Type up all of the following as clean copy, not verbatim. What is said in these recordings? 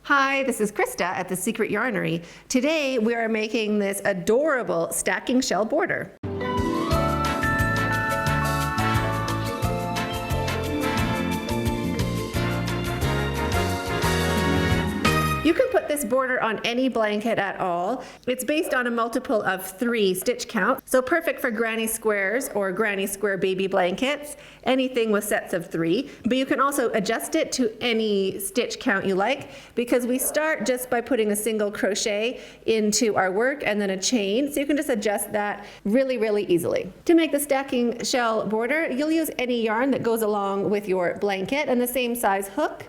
Hi, this is Krista at the Secret Yarnery. Today we are making this adorable stacking shell border. You can put this border on any blanket at all. It's based on a multiple of 3 stitch count, so perfect for granny squares or granny square baby blankets, anything with sets of 3. But you can also adjust it to any stitch count you like, because we start just by putting a single crochet into our work and then a chain, so you can just adjust that really easily. To make the stacking shell border, you'll use any yarn that goes along with your blanket and the same size hook.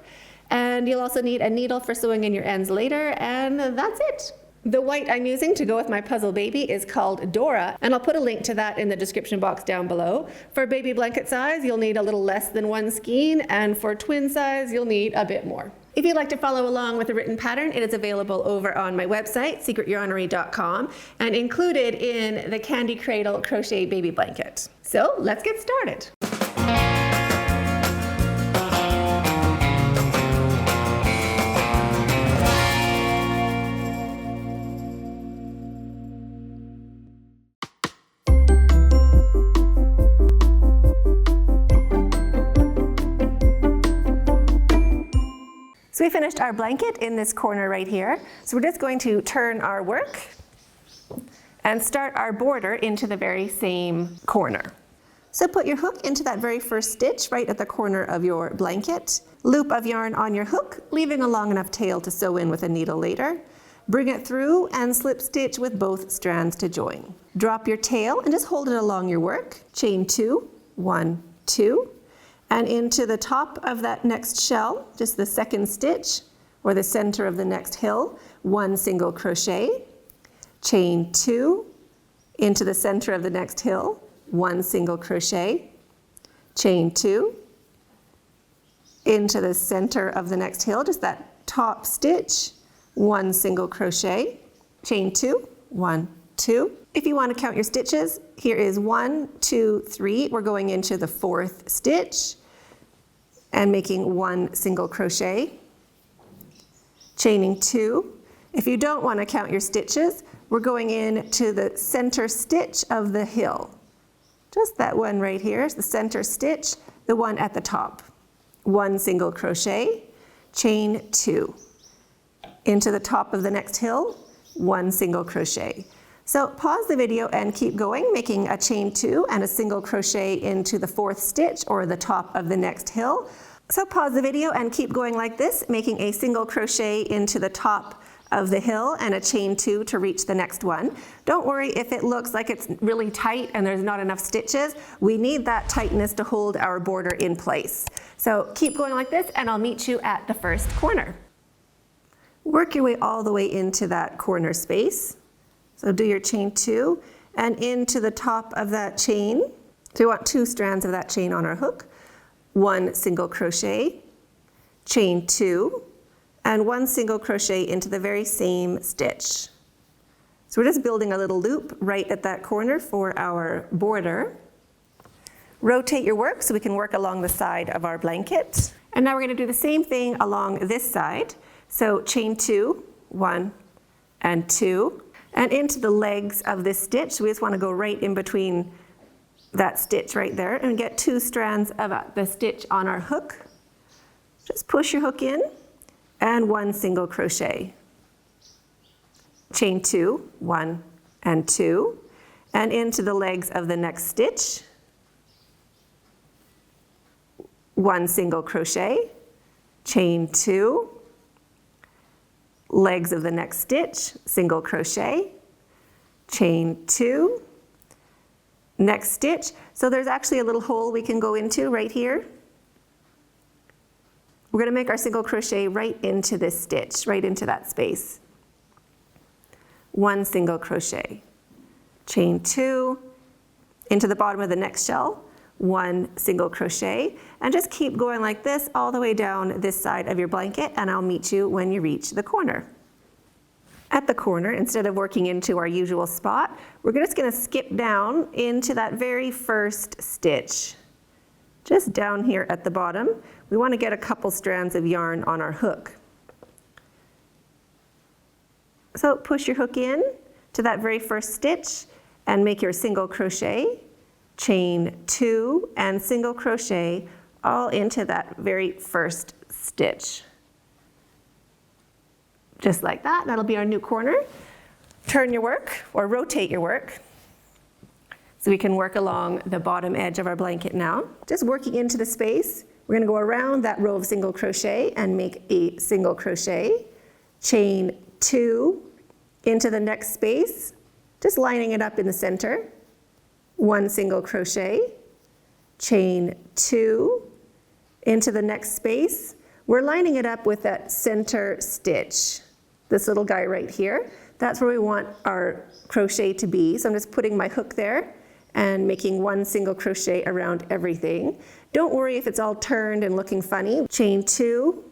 And you'll also need a needle for sewing in your ends later, and that's it. The white I'm using to go with my puzzle baby is called Dora, and I'll put a link to that in the description box down below. For baby blanket size, you'll need a little less than 1 skein, and for twin size, you'll need a bit more. If you'd like to follow along with the written pattern, it is available over on my website, secretyarnery.com, and included in the Candy Cradle Crochet Baby Blanket. So let's get started. So we finished our blanket in this corner right here. So we're just going to turn our work and start our border into the very same corner. So put your hook into that very first stitch right at the corner of your blanket. Loop of yarn on your hook, leaving a long enough tail to sew in with a needle later. Bring it through and slip stitch with both strands to join. Drop your tail and just hold it along your work. Chain 2, 1, 2. And into the top of that next shell, just the second stitch, or the center of the next hill, 1 single crochet, chain 2, into the center of the next hill, 1 single crochet, chain 2, into the center of the next hill, just that top stitch, 1 single crochet, chain 2, 1, 2. If you want to count your stitches, here is 1, 2, 3. We're going into the 4th stitch and making 1 single crochet, chaining 2. If you don't want to count your stitches, we're going into the center stitch of the hill. Just that one right here is the center stitch, the one at the top. 1 single crochet, chain 2. Into the top of the next hill, 1 single crochet. So pause the video and keep going, making a chain 2 and a single crochet into the 4th stitch or the top of the next hill. So pause the video and keep going like this, making a single crochet into the top of the hill and a chain 2 to reach the next one. Don't worry if it looks like it's really tight and there's not enough stitches. We need that tightness to hold our border in place. So keep going like this and I'll meet you at the first corner. Work your way all the way into that corner space. So do your chain 2 and into the top of that chain. So we want 2 strands of that chain on our hook. 1 single crochet, chain 2, and 1 single crochet into the very same stitch. So we're just building a little loop right at that corner for our border. Rotate your work so we can work along the side of our blanket. And now we're going to do the same thing along this side. So chain 2, 1 and 2. And into the legs of this stitch, we just want to go right in between that stitch right there and get 2 strands of the stitch on our hook. Just push your hook in and 1 single crochet. Chain 2, 1 and 2. And into the legs of the next stitch, 1 single crochet, chain 2, legs of the next stitch, single crochet, chain 2, next stitch. So there's actually a little hole we can go into right here. We're going to make our single crochet right into this stitch, right into that space. 1 single crochet, chain 2, into the bottom of the next shell, 1 single crochet, and just keep going like this all the way down this side of your blanket, and I'll meet you when you reach the corner. At the corner, instead of working into our usual spot, we're just going to skip down into that very first stitch. Just down here at the bottom, we want to get a couple strands of yarn on our hook. So push your hook in to that very first stitch and make your single crochet, chain 2 and single crochet all into that very first stitch. Just like that, that'll be our new corner. Turn your work or rotate your work so we can work along the bottom edge of our blanket now. Just working into the space, we're gonna go around that row of single crochet and make a single crochet, chain 2 into the next space, just lining it up in the center, 1 single crochet, chain 2 into the next space. We're lining it up with that center stitch, this little guy right here. That's where we want our crochet to be. So I'm just putting my hook there and making 1 single crochet around everything. Don't worry if it's all turned and looking funny. Chain 2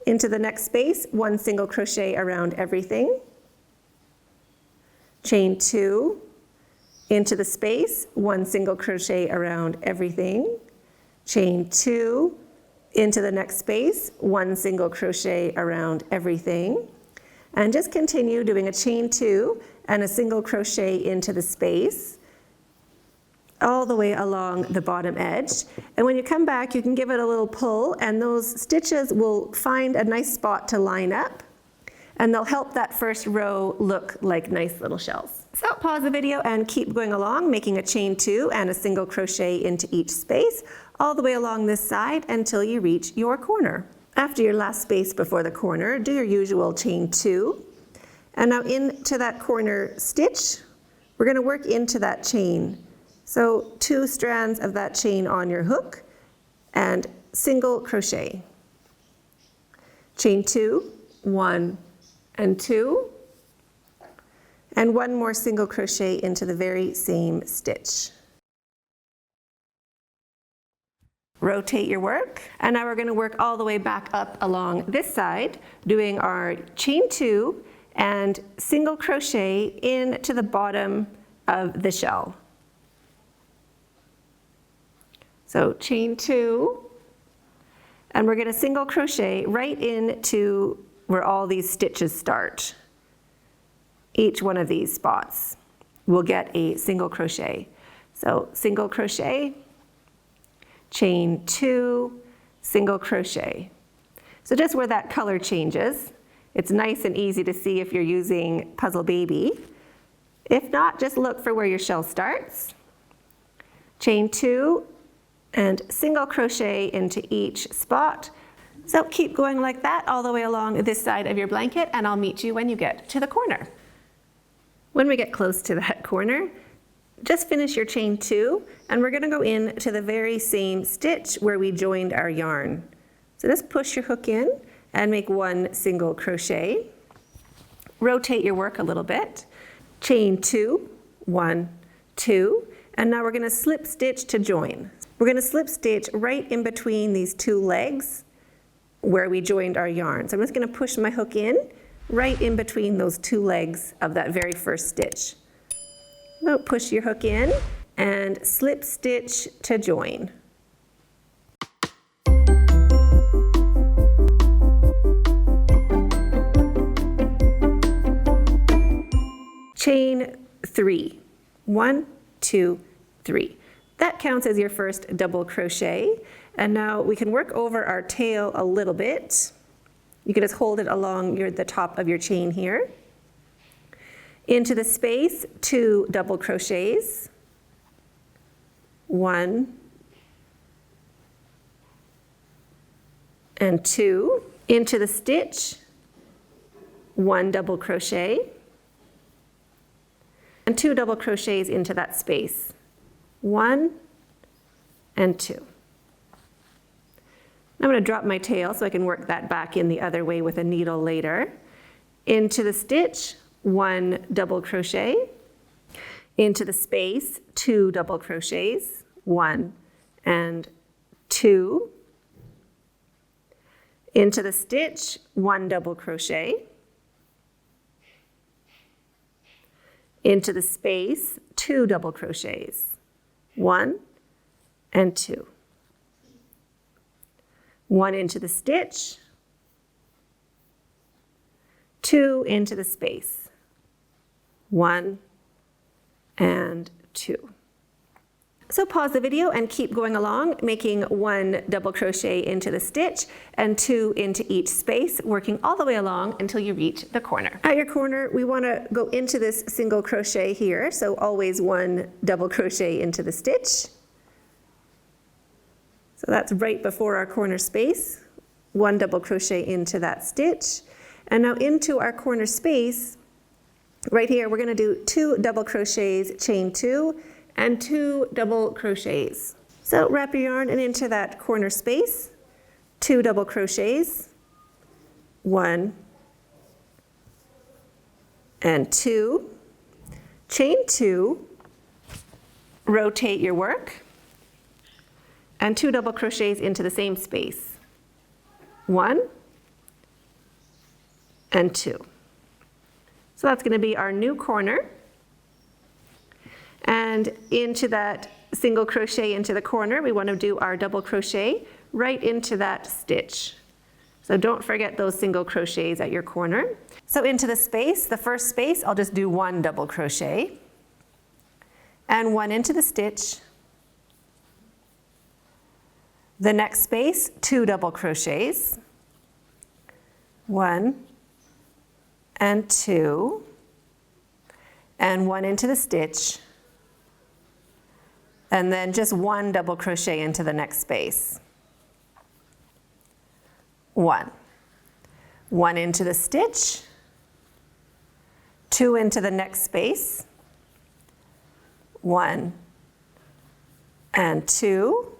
into the next space, 1 single crochet around everything. Chain 2 into the space, 1 single crochet around everything. Chain 2 into the next space, 1 single crochet around everything. And just continue doing a chain 2 and a single crochet into the space all the way along the bottom edge. And when you come back, you can give it a little pull, and those stitches will find a nice spot to line up, and they'll help that first row look like nice little shells. So pause the video and keep going along, making a chain 2 and a single crochet into each space all the way along this side until you reach your corner. After your last space before the corner, do your usual chain 2. And now into that corner stitch, we're going to work into that chain. So 2 strands of that chain on your hook and single crochet. Chain 2, 1 and 2, and 1 more single crochet into the very same stitch. Rotate your work, and now we're going to work all the way back up along this side, doing our chain 2 and single crochet into the bottom of the shell. So chain 2, and we're going to single crochet right into where all these stitches start. Each one of these spots will get a single crochet. So single crochet, chain 2, single crochet. So just where that color changes, it's nice and easy to see if you're using Puzzle Baby. If not, just look for where your shell starts. Chain 2 and single crochet into each spot. So keep going like that all the way along this side of your blanket, and I'll meet you when you get to the corner. When we get close to that corner, just finish your chain 2, and we're going to go in to the very same stitch where we joined our yarn. So just push your hook in and make 1 single crochet. Rotate your work a little bit. Chain 2, 1, 2, and now we're going to slip stitch to join. We're going to slip stitch right in between these 2 legs where we joined our yarn. So I'm just going to push my hook in right in between those 2 legs of that very first stitch. Now push your hook in and slip stitch to join. Chain 3, 1, 2, 3. That counts as your first double crochet. And now we can work over our tail a little bit. You can just hold it along the top of your chain here. Into the space, 2 double crochets. 1 and 2. Into the stitch, 1 double crochet. And 2 double crochets into that space. 1 and 2. I'm going to drop my tail so I can work that back in the other way with a needle later. Into the stitch, 1 double crochet. Into the space, 2 double crochets, 1 and 2. Into the stitch, 1 double crochet. Into the space, 2 double crochets, 1 and 2. 1 into the stitch, 2 into the space, 1 and 2. So pause the video and keep going along, making 1 double crochet into the stitch and 2 into each space, working all the way along until you reach the corner. At your corner, we want to go into this single crochet here, so always 1 double crochet into the stitch. So that's right before our corner space, 1 double crochet into that stitch. And now into our corner space, right here, we're going to do 2 double crochets, chain 2, and 2 double crochets. So wrap your yarn and into that corner space, 2 double crochets, 1 and 2, chain 2, rotate your work, and 2 double crochets into the same space, 1 and 2. So that's going to be our new corner. And into that single crochet into the corner, we want to do our double crochet right into that stitch. So don't forget those single crochets at your corner. So into the space, the first space, I'll just do 1 double crochet and 1 into the stitch. The next space, 2 double crochets, 1 and 2, and 1 into the stitch, and then just 1 double crochet into the next space. 1. 1 into the stitch, 2 into the next space, 1 and 2,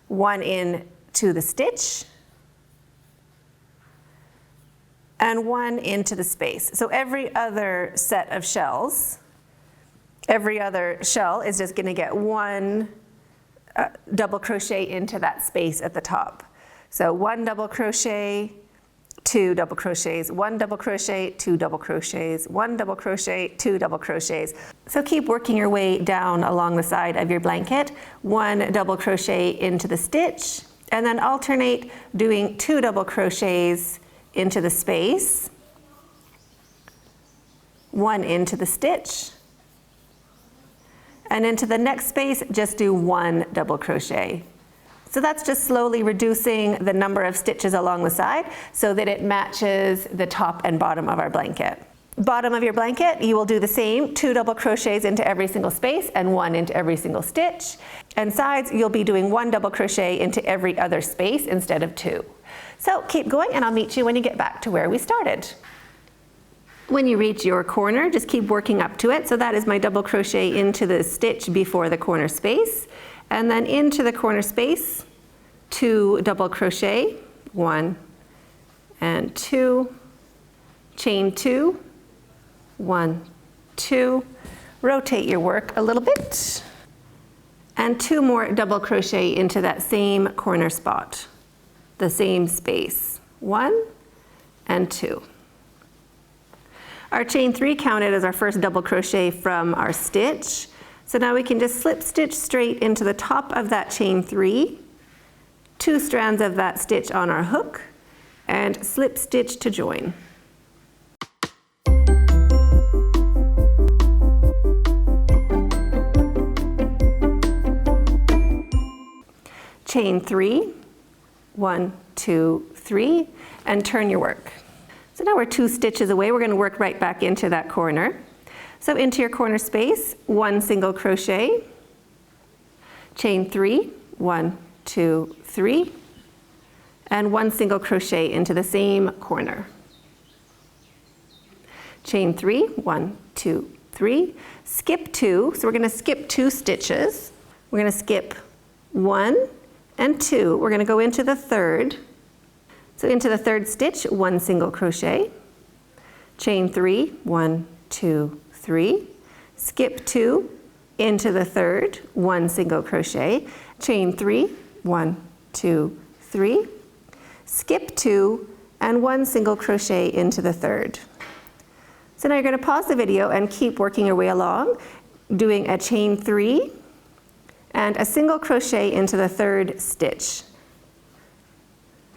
1 into the stitch, and 1 into the space. So every other set of shells, every other shell is just going to get 1 double crochet into that space at the top. So 1 double crochet, 2 double crochets, 1 double crochet, 2 double crochets, 1 double crochet, 2 double crochets. So keep working your way down along the side of your blanket, 1 double crochet into the stitch, and then alternate doing 2 double crochets into the space, 1 into the stitch, and into the next space, just do 1 double crochet. So that's just slowly reducing the number of stitches along the side so that it matches the top and bottom of our blanket. Bottom of your blanket, you will do the same, 2 double crochets into every single space and 1 into every single stitch. And sides, you'll be doing 1 double crochet into every other space instead of 2. So keep going and I'll meet you when you get back to where we started. When you reach your corner, just keep working up to it. So that is my double crochet into the stitch before the corner space. And then into the corner space, 2 double crochet, 1 and 2, chain 2, 1, 2, rotate your work a little bit, and 2 more double crochet into that same corner spot, the same space, 1 and 2. Our chain 3 counted as our first double crochet from our stitch. So now we can just slip stitch straight into the top of that chain 3, 2 strands of that stitch on our hook, and slip stitch to join. Chain 3, 1, 2, 3, and turn your work. So now we're 2 stitches away. We're going to work right back into that corner. So into your corner space, 1 single crochet, chain 3, 1, 2, 3, and 1 single crochet into the same corner. Chain 3, 1, 2, 3, skip 2. So we're going to skip 2 stitches. We're going to skip 1 and 2. We're going to go into the third. So into the third stitch, 1 single crochet, chain 3, 1, 2, 3, skip 2, into the third, 1 single crochet, chain 3, 1, 2, 3, skip 2, and 1 single crochet into the third. So now you're going to pause the video and keep working your way along, doing a chain 3 and a single crochet into the third stitch.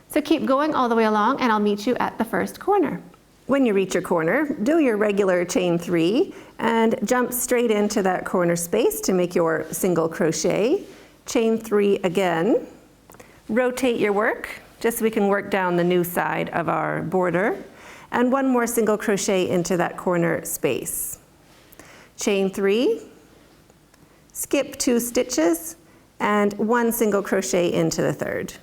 So keep going all the way along and I'll meet you at the first corner. When you reach your corner, do your regular chain 3 and jump straight into that corner space to make your single crochet. Chain 3 again. Rotate your work just so we can work down the new side of our border. And one more single crochet into that corner space. Chain 3, skip 2 stitches, and 1 single crochet into the third.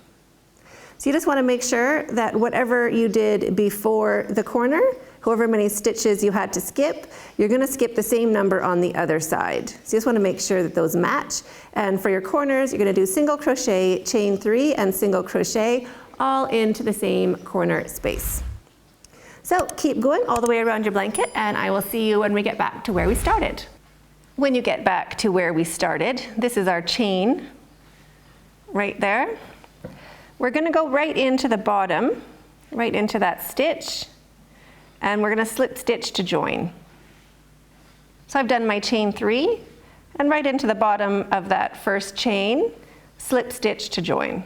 So you just want to make sure that whatever you did before the corner, however many stitches you had to skip, you're going to skip the same number on the other side. So you just want to make sure that those match. And for your corners, you're going to do single crochet, chain 3, and single crochet all into the same corner space. So keep going all the way around your blanket, and I will see you when we get back to where we started. When you get back to where we started, this is our chain right there. We're going to go right into the bottom, right into that stitch, and we're going to slip stitch to join. So I've done my chain 3, and right into the bottom of that first chain, slip stitch to join.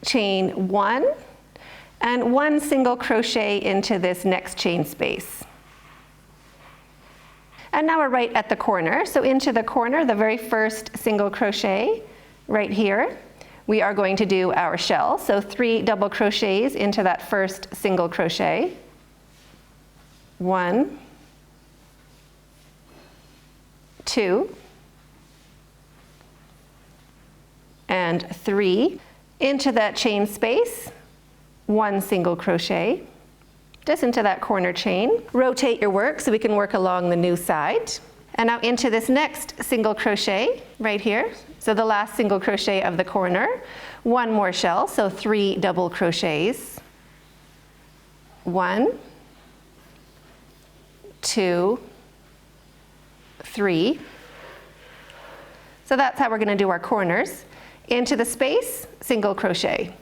Chain 1, and 1 single crochet into this next chain space. And now we're right at the corner. So into the corner, the very first single crochet right here, we are going to do our shell. So 3 double crochets into that first single crochet. 1, 2, and 3. Into that chain space, 1 single crochet, just into that corner chain. Rotate your work so we can work along the new side. And now into this next single crochet right here. So the last single crochet of the corner, 1 more shell, so 3 double crochets. 1, 2, 3. So that's how we're going to do our corners. Into the space, single crochet.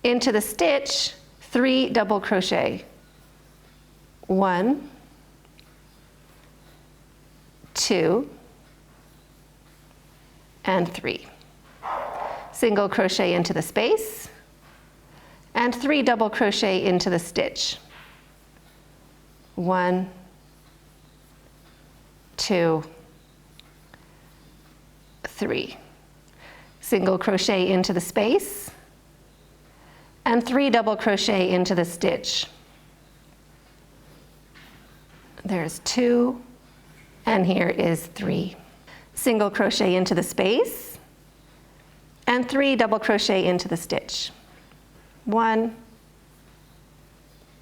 Into the stitch, 3 double crochet. 1, 2, and 3. Single crochet into the space, and 3 double crochet into the stitch. 1, 2, 3. Single crochet into the space, and 3 double crochet into the stitch. There's 2, and here is 3. Single crochet into the space, and 3 double crochet into the stitch. 1,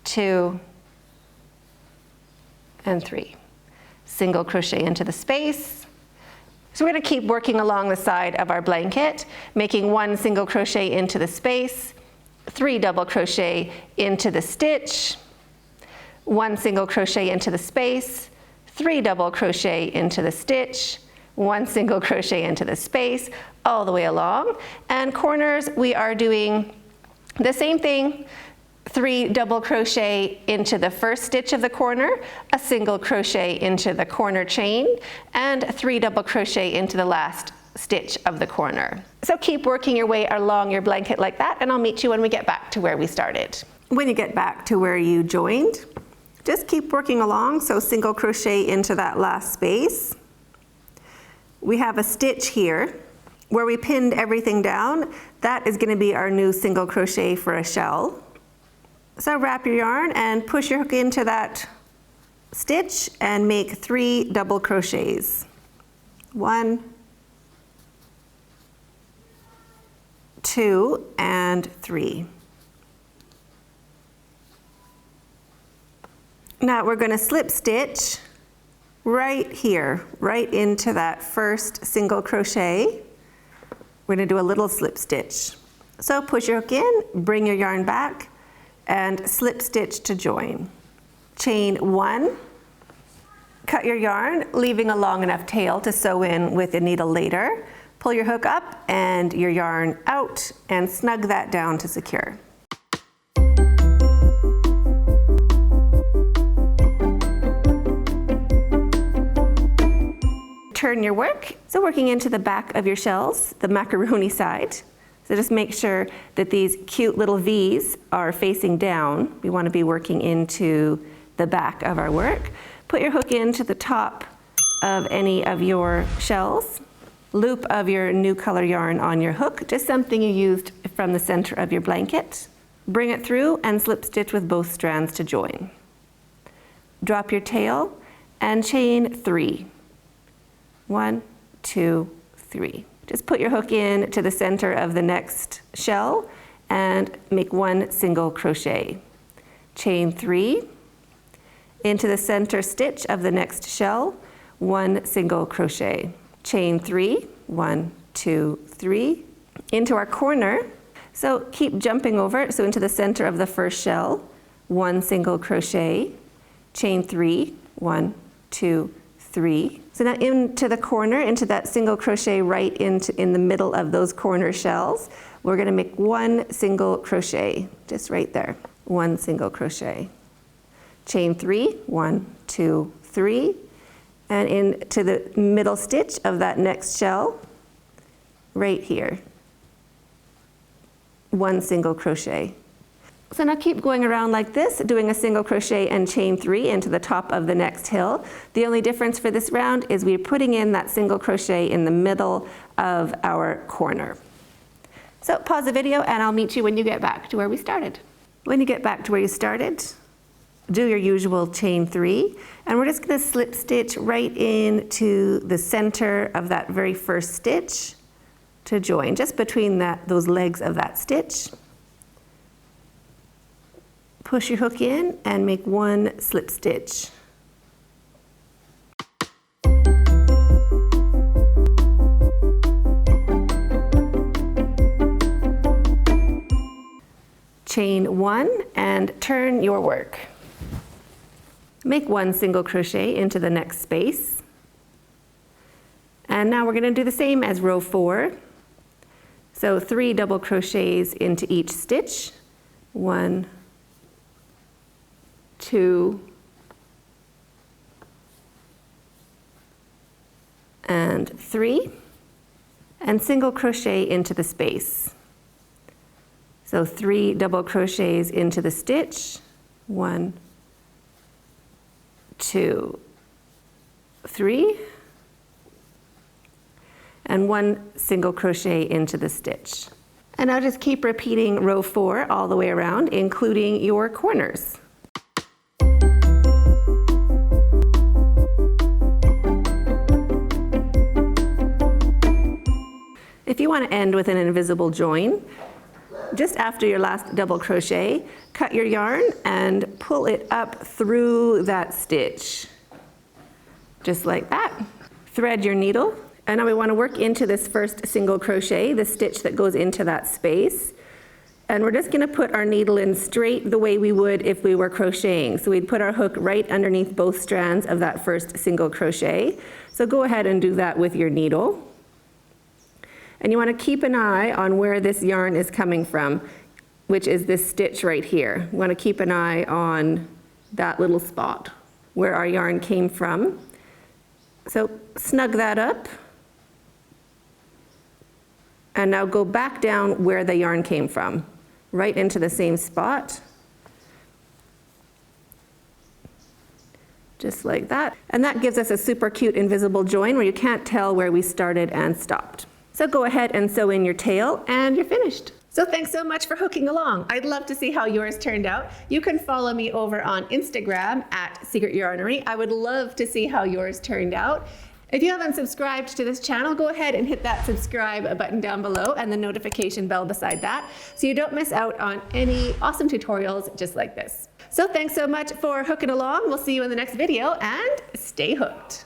2, and 3. Single crochet into the space. So we're going to keep working along the side of our blanket, making 1 single crochet into the space, 3 double crochet into the stitch, 1 single crochet into the space, 3 double crochet into the stitch, 1 single crochet into the space, all the way along. And corners, we are doing the same thing. 3 double crochet into the first stitch of the corner, a single crochet into the corner chain, and 3 double crochet into the last stitch of the corner. So keep working your way along your blanket like that, and I'll meet you when we get back to where we started. When you get back to where you joined, just keep working along. So single crochet into that last space. We have a stitch here where we pinned everything down. That is going to be our new single crochet for a shell. So wrap your yarn and push your hook into that stitch and make 3 double crochets. 1, 2, and 3. Now we're going to slip stitch right here, right into that first single crochet. We're going to do a little slip stitch. So push your hook in, bring your yarn back, and slip stitch to join. Chain 1, cut your yarn, leaving a long enough tail to sew in with a needle later. Pull your hook up and your yarn out and snug that down to secure. turn your work. So working into the back of your shells, the macaroni side. So just make sure that these cute little V's are facing down. We want to be working into the back of our work. Put your hook into the top of any of your shells. Loop of your new color yarn on your hook, just something you used from the center of your blanket. Bring it through and slip stitch with both strands to join. Drop your tail and chain 3. 1, 2, 3. Just put your hook in to the center of the next shell and make 1 single crochet. Chain 3. Into the center stitch of the next shell, 1 single crochet. Chain 3, 1, 2, 3. Into our corner, so keep jumping over, so into the center of the first shell, 1 single crochet. Chain 3, 1, 2, 3. So now into the corner, into that single crochet right in the middle of those corner shells, we're going to make 1 single crochet, just right there. 1 single crochet. Chain 3, 1, 2, 3. And into the middle stitch of that next shell, right here. 1 single crochet. So now keep going around like this, doing a single crochet and chain 3 into the top of the next hill. The only difference for this round is we're putting in that single crochet in the middle of our corner. So pause the video and I'll meet you when you get back to where we started. When you get back to where you started, do your usual chain 3, and we're just going to slip stitch right into the center of that very first stitch to join, just between those legs of that stitch. Push your hook in and make 1 slip stitch. Chain 1 and turn your work. Make 1 single crochet into the next space. And now we're going to do the same as row 4. So 3 double crochets into each stitch. 1, 2, and 3. And single crochet into the space. So 3 double crochets into the stitch. 1, 2, 3, and 1 single crochet into the stitch. And now just keep repeating row 4 all the way around, including your corners. If you want to end with an invisible join, just after your last double crochet, cut your yarn and pull it up through that stitch. Just like that. Thread your needle, and now we want to work into this first single crochet, the stitch that goes into that space. And we're just going to put our needle in straight the way we would if we were crocheting. So we'd put our hook right underneath both strands of that first single crochet. So go ahead and do that with your needle. And you want to keep an eye on where this yarn is coming from, which is this stitch right here. You want to keep an eye on that little spot where our yarn came from. So snug that up. And now go back down where the yarn came from, right into the same spot. Just like that. And that gives us a super cute invisible join where you can't tell where we started and stopped. So go ahead and sew in your tail and you're finished. So thanks so much for hooking along. I'd love to see how yours turned out. You can follow me over on Instagram at Secret Yarnery. I would love to see how yours turned out. If you haven't subscribed to this channel, go ahead and hit that subscribe button down below and the notification bell beside that so you don't miss out on any awesome tutorials just like this. So thanks so much for hooking along. We'll see you in the next video and stay hooked.